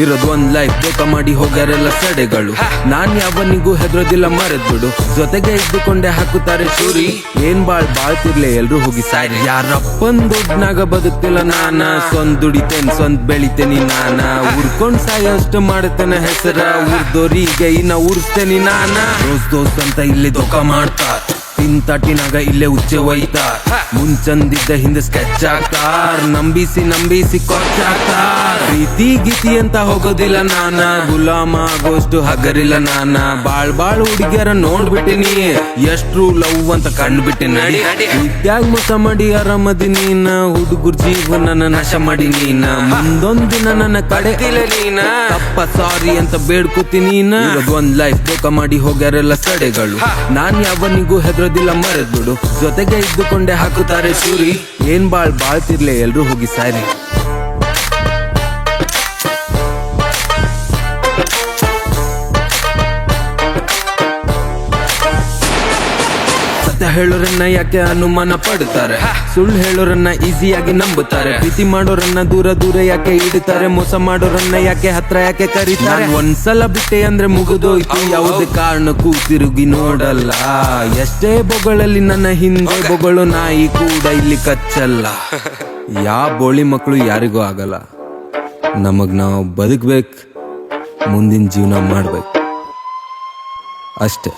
ಇರೋದು ಒಂದ್ ಲೈಫ್ ಬೇಕಾ ಮಾಡಿ ಹೋಗ್ಯಾರೆಲ್ಲ ಸಡೆಗಳು. ನಾನ್ ಯಾವನಿಗೂ ಹೆದ್ರೋದಿಲ್ಲ ಮರೆದ್ ಬಿಡು. ಜೊತೆಗೆ ಇದ್ದುಕೊಂಡೆ ಹಾಕುತ್ತಾರೆ ಚೂರಿ. ಏನ್ ಬಾಳ್ತಿರ್ಲೆ ಎಲ್ರು ಹೋಗಿ ಸಾರಿ. ಯಾರಪ್ಪನ್ ದುಡ್ನಾಗ ಬದುಕ್ತಿಲ್ಲ ನಾನ. ಸ್ವಂತ ದುಡಿತೇನ್ ಸ್ವಂತ ಬೆಳಿತೇನಿ ನಾನ. ಉರ್ಕೊಂಡ್ ಸಾಯಷ್ಟು ಮಾಡ್ತೇನೆ ಹೆಸರ. ಉರ್ದೋರಿಗೆ ಇನ್ನ ಉರ್ಸ್ತೇನಿ ನಾನ. ದೋಸ್ತ್ ಅಂತ ಇಲ್ಲಿ ದೊಕ್ಕ ಮಾಡ್ತಾರ. ತಿಂತಾಟಿನಾಗ ಇಲ್ಲೇ ಉಚ್ಚೆ ಒಯ್ತಾರ. ಮುಂಚಂದಿದ್ದ ಹಿಂದೆ ಸ್ಕೆಚ್ ಆಗ್ತಾರ. ನಂಬಿಸಿ ಕೊಚ್ಚಾಕ್ತಾರ. ಪ್ರೀತಿ ಗೀತಿ ಅಂತ ಹೋಗೋದಿಲ್ಲ ನಾನ. ಗುಲಾಮ ಆಗೋಷ್ಟು ಹಗರಿಲ್ಲ ನಾನ. ಬಾಳ್ ಹುಡುಗಿಯರ ನೋಡ್ಬಿಟ್ಟಿನಿ. ಎಷ್ಟ್ರು ಲವ್ ಅಂತ ಕಂಡ್ಬಿಟ್ಟಿನಿ. ವಿದ್ಯಾಗ ಮೋಸ ಮಾಡಿ ಆರಾಮದಿ ನೀನ. ಹುಡುಗರ್ ಜೀವನ ನಾಶ ಮಾಡಿ ನೀನ. ಮುಂದೊಂದಿನ ನನ್ನ ಕಡೆ ನೀನ. ತಪ್ಪ ಸಾರಿ ಅಂತ ಬೇಡ್ಕೋತೀನಿ ನೀನ. ಒಂದ್ ಲೈಫ್ ಬೇಕಾ ಮಾಡಿ ಹೋಗ್ಯಾರೆಲ್ಲ ಸಡೆಗಳು. ನಾನ್ ಯಾವನಿಗೂ ಹೆದ್ರೋದಿಲ್ಲ ಮರೆದ್ ಬಿಡು. ಜೊತೆಗೆ ಇದ್ದುಕೊಂಡೆ ಹಾಕುತ್ತಾರೆ ಚೂರಿ. ಏನ್ ಬಾಳ್ತಿರ್ಲೆ ಎಲ್ರು ಹೋಗಿ ಸಾರಿ. ಹೇಳೋರನ್ನ ಯಾಕೆ ಅನುಮಾನ ಪಡ್ತಾರೆ. ಸುಳ್ಳು ಹೇಳೋರನ್ನ ಈಸಿಯಾಗಿ ನಂಬುತ್ತಾರೆ. ಪ್ರೀತಿ ಮಾಡೋರನ್ನ ದೂರ ಯಾಕೆ ಇಡ್ತಾರೆ. ಮೋಸ ಮಾಡೋರನ್ನ ಯಾಕೆ ಹತ್ರ ಯಾಕೆ ಕರೀತಾರೆ. ಒಂದ್ಸಲ ಬಿಟ್ಟೆ ಅಂದ್ರೆ ಮುಗಿದೋಯ್ತು. ಯಾವುದೇ ಕಾರಣಕ್ಕೂ ತಿರುಗಿ ನೋಡಲ್ಲ. ಎಷ್ಟೇ ಬೊಗಳಲ್ಲಿ ನನ್ನ ಹಿಂದೆ ಬೊಗಳು ನಾಯಿ ಕೂಡ ಇಲ್ಲಿ ಕಚ್ಚಲ್ಲ. ಯಾವ ಬೋಳಿ ಮಕ್ಕಳು ಯಾರಿಗೂ ಆಗಲ್ಲ. ನಮಗ್ ನಾವು ಬದುಕ್ಬೇಕು, ಮುಂದಿನ ಜೀವನ ಮಾಡ್ಬೇಕು ಅಷ್ಟೇ.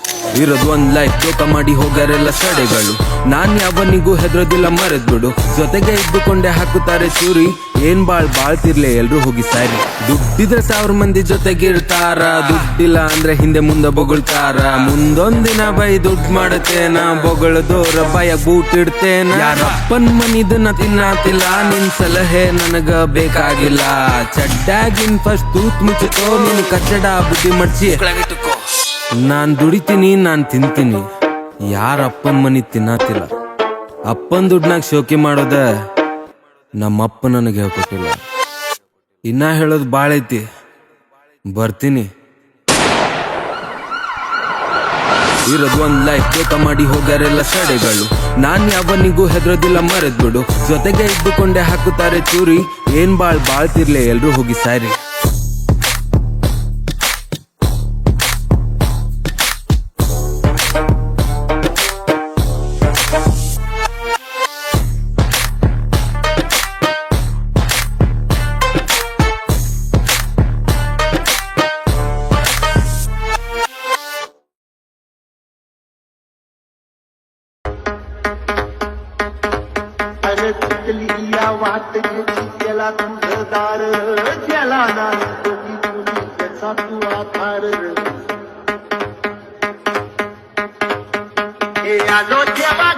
ಇರೋದು ಒಂದ್ ಲೈಫ್ ಬೇಕಾ ಮಾಡಿ ಹೋಗ್ಯಾರೆಲ್ಲ ಸಡೆಗಳು. ನಾನ್ ಯಾವನಿಗೂ ಹೆದ್ರೋದಿಲ್ಲ ಮರೆದ್ ಬಿಡು. ಜೊತೆಗೆ ಇದ್ದುಕೊಂಡೆ ಹಾಕುತ್ತಾರೆ ಚೂರಿ. ಏನ್ ಬಾಳ್ತಿರ್ಲೆ ಎಲ್ರು ಹೋಗಿ ಸಾರಿ. ದುಡ್ಡಿದ್ರೆ 1000 ಮಂದಿ ಜೊತೆಗಿರ್ತಾರ. ದುಡ್ಡಿಲ್ಲ ಅಂದ್ರೆ ಹಿಂದೆ ಮುಂದೆ ಬೊಗಳ್ತಾರ. ಮುಂದೊಂದಿನ ಬೈ ದುಡ್ಡು ಮಾಡತೇನ. ಬೊಗಳದೋರ ಭಯ ಬೂಟ್ ಇಡ್ತೇನ. ಯಾರಪ್ಪನ್ ಮನಿದನ್ನ ತಿನ್ನಾತಿಲ್ಲ. ನಿನ್ ಸಲಹೆ ನನಗ ಬೇಕಾಗಿಲ್ಲ. ಚಡ್ಡಾಗಿನ್ ಫಸ್ಟ್ ತೂತ್ ಮುಚ್ಚಿಕೋ. ನೀನು ಕಚ್ಚಡ ಬುದ್ಧಿ ಮಡ್ಚಿ ನಾನ್ ದುಡಿತೀನಿ, ನಾನ್ ತಿಂತೀನಿ. ಯಾರಪ್ಪನ್ ಮನಿ ತಿನ್ನತಿಲ್ಲ. ಅಪ್ಪನ್ ದುಡ್ನಾಗ ಶೋಕಿ ಮಾಡೋದ ನಮ್ಮಪ್ಪ ನನಗೆ ಹೇಳ್ಕೊಟ್ಟಿಲ್ಲ. ಇನ್ನ ಹೇಳೋದು ಬಾಳ ಐತಿ, ಬರ್ತೀನಿ. ಇರೋದು ಒಂದ್ ಲೈಫ್ ಬೇಕಾ ಮಾಡಿ ಹೋಗ್ಯಾರೆಲ್ಲ ಸಡೆಗಳು. ನಾನ್ ಯಾವನಿಗೂ ಹೆದ್ರೋದಿಲ್ಲ ಮರೆದ್ ಬಿಡು. ಜೊತೆಗೆ ಇದ್ದುಕೊಂಡೆ ಹಾಕುತ್ತಾರೆ ಚೂರಿ. ಏನ್ ಬಾಳ್ತಿರ್ಲೆ ಎಲ್ರು ಹೋಗಿ ಸಾರಿ. या वाट त्याला तुझं दार. त्याला नाही त्याचा तू आधार. हे आलो जेव्हा